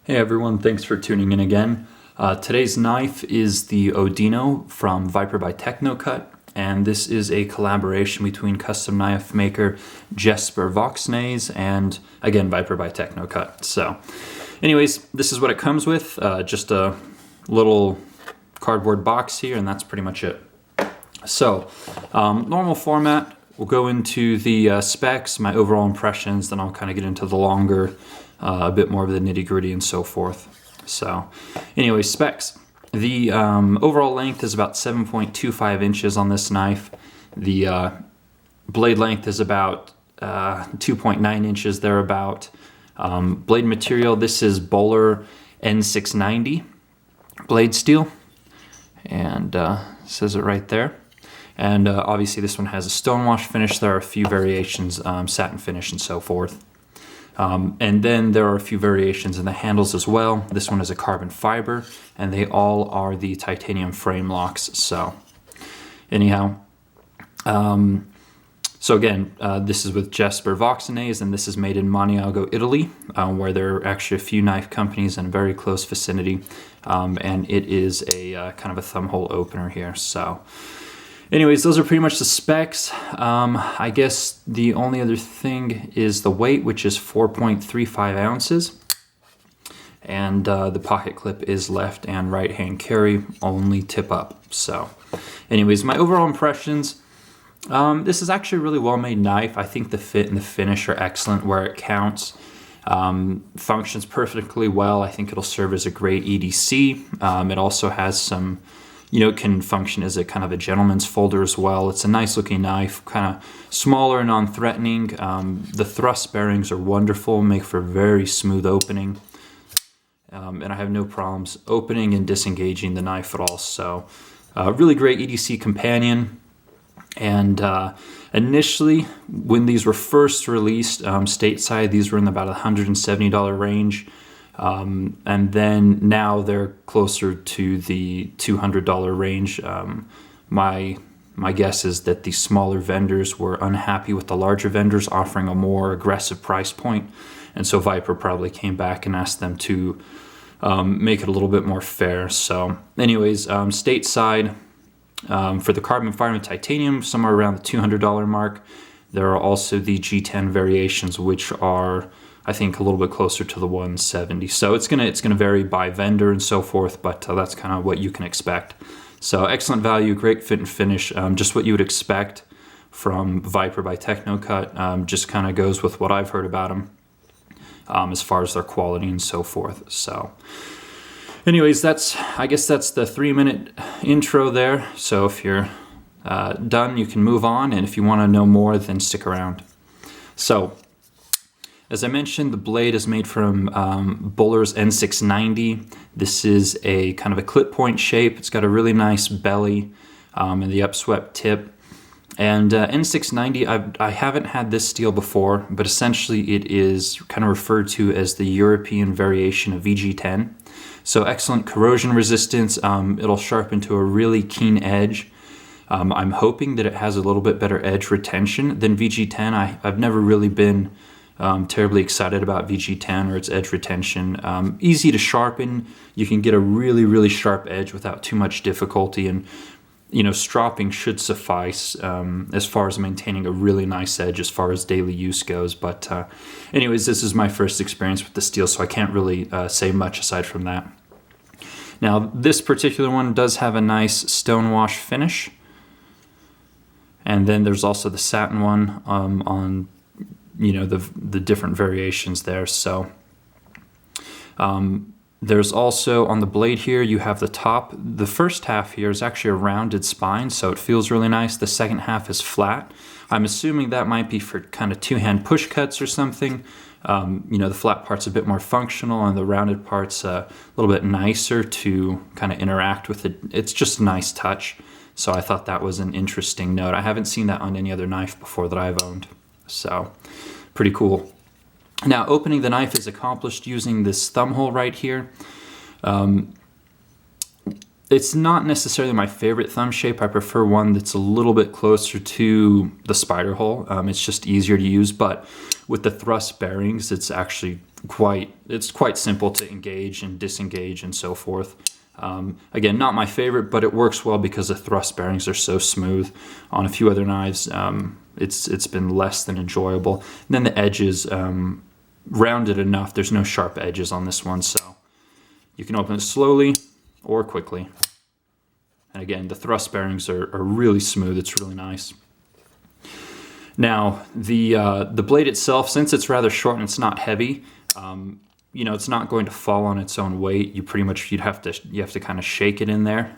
Hey everyone, thanks for tuning in again. Today's knife is the Odino from Viper by Tecnocut, and this is a collaboration between custom knife maker Jesper Voxnaes and, again, Viper by Tecnocut. So, anyways, this is what it comes with, just a little cardboard box here, and that's pretty much it. So, normal format, we'll go into the specs, my overall impressions, then I'll kind of get into the longer, a bit more of the nitty-gritty and so forth. So, anyway, specs. The overall length is about 7.25 inches on this knife. The blade length is about 2.9 inches thereabout. Blade material, this is Böhler N690 blade steel, and says it right there. And obviously this one has a stonewash finish. There are a few variations, satin finish and so forth. And then there are a few variations in the handles as well. This one is a carbon fiber, and they all are the titanium frame locks. So anyhow, so again, this is with Jesper Voxnaes, and this is made in Maniago, Italy, where there are actually a few knife companies in a very close vicinity. And it is a kind of a thumb hole opener here. So anyways, those are pretty much the specs. I guess the only other thing is the weight, which is 4.35 ounces. And the pocket clip is left and right hand carry, only tip up. So anyways, my overall impressions, this is actually a really well made knife. I think the fit and the finish are excellent where it counts. Functions perfectly well. I think it'll serve as a great EDC. It also has some, it can function as a kind of a gentleman's folder as well. It's a nice looking knife, kind of smaller and non-threatening. The thrust bearings are wonderful, make for very smooth opening. And I have no problems opening and disengaging the knife at all. So really great EDC companion. And initially, when these were first released stateside, these were in about $170 range. And then now they're closer to the $200 range. My guess is that the smaller vendors were unhappy with the larger vendors offering a more aggressive price point. And so Viper probably came back and asked them to make it a little bit more fair. So anyways, stateside, for the carbon fiber and titanium, somewhere around the $200 mark. There are also the G10 variations, which are, I think, a little bit closer to the 170. So it's gonna vary by vendor and so forth, but that's kind of what you can expect. So excellent value, great fit and finish, just what you would expect from Viper by Tecnocut. Just kind of goes with what I've heard about them as far as their quality and so forth. So anyways, I guess that's the 3-minute intro there. So if you're done, you can move on, and if you want to know more, then stick around. So as I mentioned, the blade is made from Böhler's N690. This is a kind of a clip point shape. It's got a really nice belly and the upswept tip. And N690, I haven't had this steel before, but essentially it is kind of referred to as the European variation of VG10. So excellent corrosion resistance. It'll sharpen to a really keen edge. I'm hoping that it has a little bit better edge retention than VG10. I've never really been terribly excited about VG10 or its edge retention. Easy to sharpen. You can get a really, really sharp edge without too much difficulty, and stropping should suffice as far as maintaining a really nice edge as far as daily use goes. But anyways, this is my first experience with the steel, so I can't really say much aside from that. Now, this particular one does have a nice stonewash finish. And then there's also the satin one on the different variations there. So there's also on the blade here, you have the top. The first half here is actually a rounded spine, so it feels really nice. The second half is flat. I'm assuming that might be for kind of two-hand push cuts or something. The flat part's a bit more functional, and the rounded part's a little bit nicer to kind of interact with it. It's just a nice touch. So I thought that was an interesting note. I haven't seen that on any other knife before that I've owned. So pretty cool. Now, opening the knife is accomplished using this thumb hole right here. It's not necessarily my favorite thumb shape. I prefer one that's a little bit closer to the spider hole. It's just easier to use, but With the thrust bearings, it's actually quite simple to engage and disengage and so forth. Again, not my favorite, but it works well because the thrust bearings are so smooth. On a few other knives, it's been less than enjoyable. And then the edges, rounded enough. There's no sharp edges on this one, so you can open it slowly or quickly. And again, the thrust bearings are really smooth. It's really nice. Now, the blade itself, since it's rather short and it's not heavy, you know, it's not going to fall on its own weight. You have to kind of shake it in there.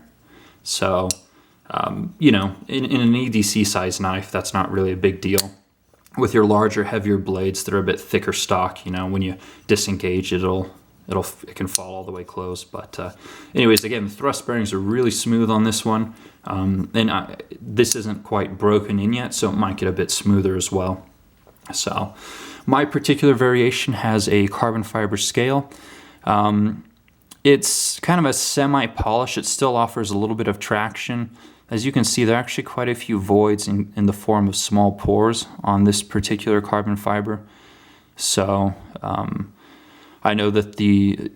So, you know, in an EDC size knife, that's not really a big deal. With your larger, heavier blades that are a bit thicker stock, you know, when you disengage it, it can fall all the way closed. But anyways, again, the thrust bearings are really smooth on this one. This isn't quite broken in yet, so it might get a bit smoother as well. So my particular variation has a carbon fiber scale. It's kind of a semi-polish. It still offers a little bit of traction. As you can see, there are actually quite a few voids in the form of small pores on this particular carbon fiber. So I know that the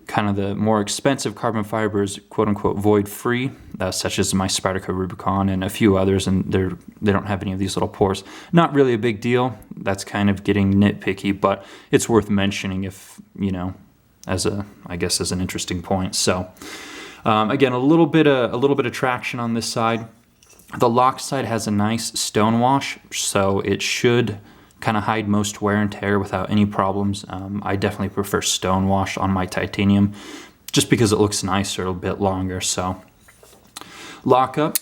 more expensive carbon fiber is quote-unquote void-free, such as my Spyderco Rubicon and a few others, and they don't have any of these little pores. Not really a big deal. That's kind of getting nitpicky, but it's worth mentioning if, you know, I guess as an interesting point. So again, a little bit of traction on this side. The lock side has a nice stone wash, so it should kind of hide most wear and tear without any problems. I definitely prefer stone wash on my titanium just because it looks nicer, a bit longer. So lockup,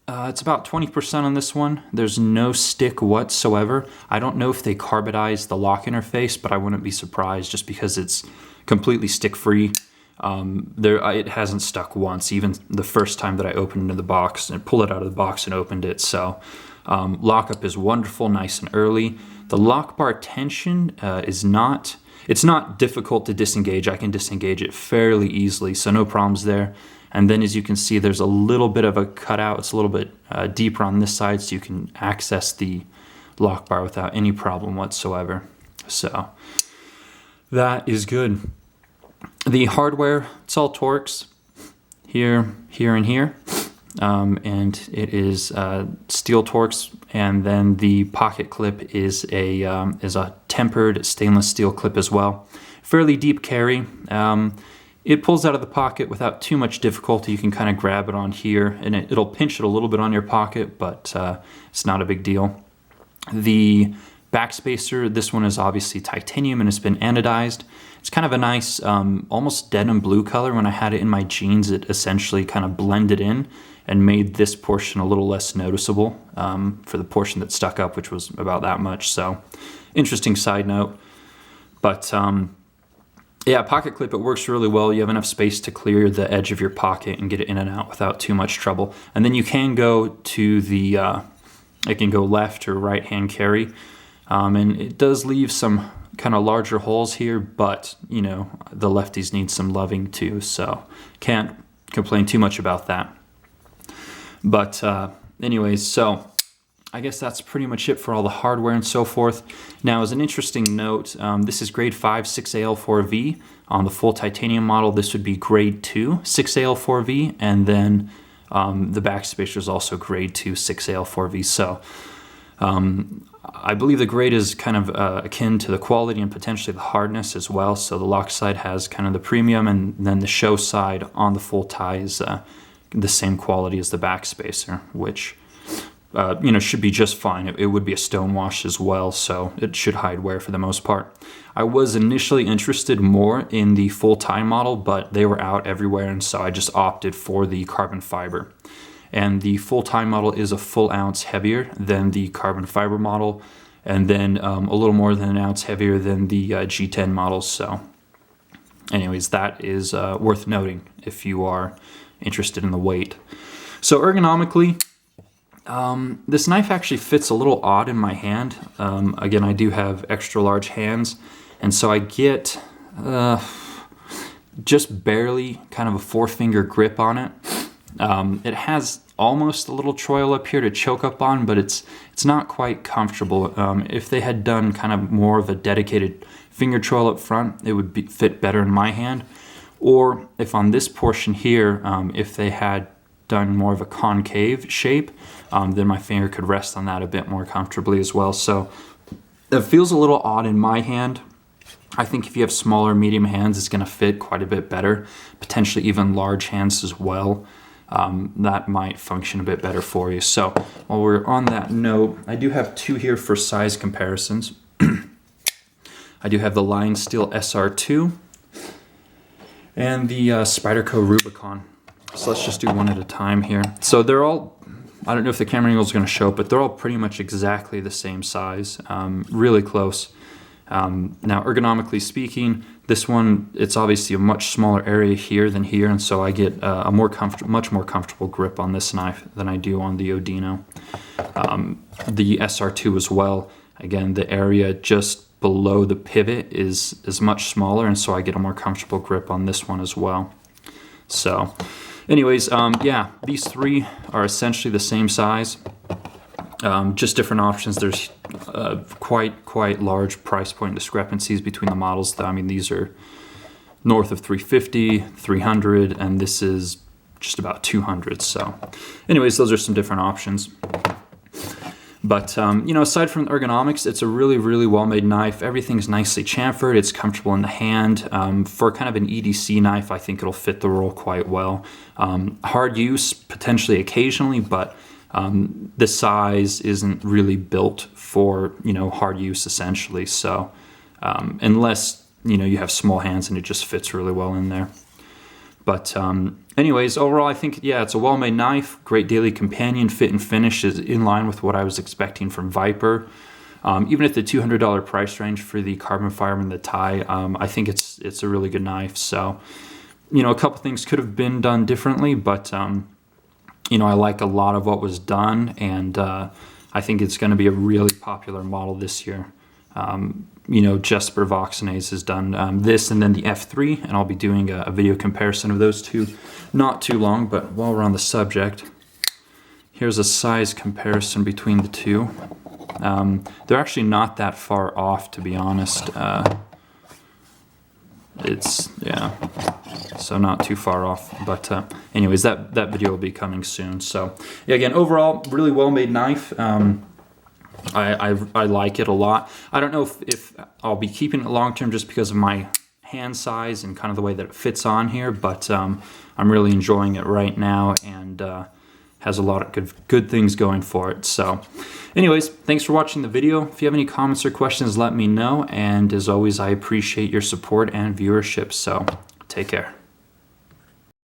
it's about 20% on this one. There's no stick whatsoever. I don't know if they carbonized the lock interface, but I wouldn't be surprised just because it's completely stick free. It hasn't stuck once, even the first time that I opened the box and pulled it out of the box and opened it. So lockup is wonderful, nice and early. The lock bar tension it's not difficult to disengage. I can disengage it fairly easily, so no problems there. And then as you can see, there's a little bit of a cutout. It's a little bit deeper on this side, so you can access the lock bar without any problem whatsoever. So that is good. The hardware, it's all Torx, here, and here. And it is steel Torx, and then the pocket clip is a tempered stainless steel clip as well. Fairly deep carry. It pulls out of the pocket without too much difficulty. You can kind of grab it on here, and it'll pinch it a little bit on your pocket, but it's not a big deal. The backspacer, this one is obviously titanium and it's been anodized. It's kind of a nice, almost denim blue color. When I had it in my jeans, it essentially kind of blended in and made this portion a little less noticeable for the portion that stuck up, which was about that much. So interesting side note. But yeah, pocket clip, it works really well. You have enough space to clear the edge of your pocket and get it in and out without too much trouble. And then you can go to the, it can go left or right hand carry. And it does leave some kind of larger holes here, but you know, the lefties need some loving too, so can't complain too much about that. But anyways, so I guess that's pretty much it for all the hardware and so forth. Now, as an interesting note, this is grade 5 6AL4V. On the full titanium model, this would be grade 2 6AL4V, and then the backspacer is also grade 2 6AL4V. So I believe the grade is kind of akin to the quality and potentially the hardness as well. So the lock side has kind of the premium, and then the show side on the full tie is the same quality as the backspacer, which you know, should be just fine. It would be a stone wash as well, so it should hide wear for the most part. I was initially interested more in the full tie model, but they were out everywhere, and so I just opted for the carbon fiber. And the full tie model is a full ounce heavier than the carbon fiber model, and then a little more than an ounce heavier than the G10 models. So anyways, that is worth noting if you are interested in the weight. So ergonomically, this knife actually fits a little odd in my hand. Again, I do have extra large hands, and so I get just barely kind of a 4-finger grip on it. It has almost a little choil up here to choke up on, but it's not quite comfortable. If they had done kind of more of a dedicated finger choil up front, it would fit better in my hand. Or if on this portion here, if they had done more of a concave shape, then my finger could rest on that a bit more comfortably as well. So it feels a little odd in my hand. I think if you have smaller, medium hands, it's going to fit quite a bit better, potentially even large hands as well. That might function a bit better for you. So while we're on that note, I do have two here for size comparisons. I do have the Lion Steel SR2 and the Spyderco Rubicon. So let's just do one at a time here. So they're all, I don't know if the camera angle is going to show, but they're all pretty much exactly the same size, really close. Now, ergonomically speaking, this one, it's obviously a much smaller area here than here, and so I get a much more comfortable grip on this knife than I do on the Odino. The SR2 as well, again, the area just below the pivot is much smaller, and so I get a more comfortable grip on this one as well. So anyways, yeah, these three are essentially the same size, just different options. There's quite large price point discrepancies between the models. I mean, these are north of 350, 300, and this is just about 200. So anyways, those are some different options. But, you know, aside from the ergonomics, it's a really, really well-made knife. Everything's nicely chamfered. It's comfortable in the hand. For kind of an EDC knife, I think it'll fit the role quite well. Hard use, potentially occasionally, but the size isn't really built for, you know, hard use, essentially. So unless, you know, you have small hands and it just fits really well in there. But anyways, overall, I think, yeah, it's a well-made knife, great daily companion. Fit and finish is in line with what I was expecting from Viper. Even at the $200 price range for the carbon fiber and the tie, I think it's a really good knife. So, you know, a couple things could have been done differently, but, you know, I like a lot of what was done, and I think it's going to be a really popular model this year. You know, Jesper Voxnaes has done this and then the F3, and I'll be doing a video comparison of those two not too long. But while we're on the subject, here's a size comparison between the two. They're actually not that far off, to be honest. It's, yeah, so not too far off. But anyways, that video will be coming soon. So yeah, again, overall, really well-made knife. I like it a lot. I don't know if I'll be keeping it long-term just because of my hand size and kind of the way that it fits on here, but I'm really enjoying it right now, and has a lot of good things going for it. So anyways, thanks for watching the video. If you have any comments or questions, let me know, and as always, I appreciate your support and viewership, so take care.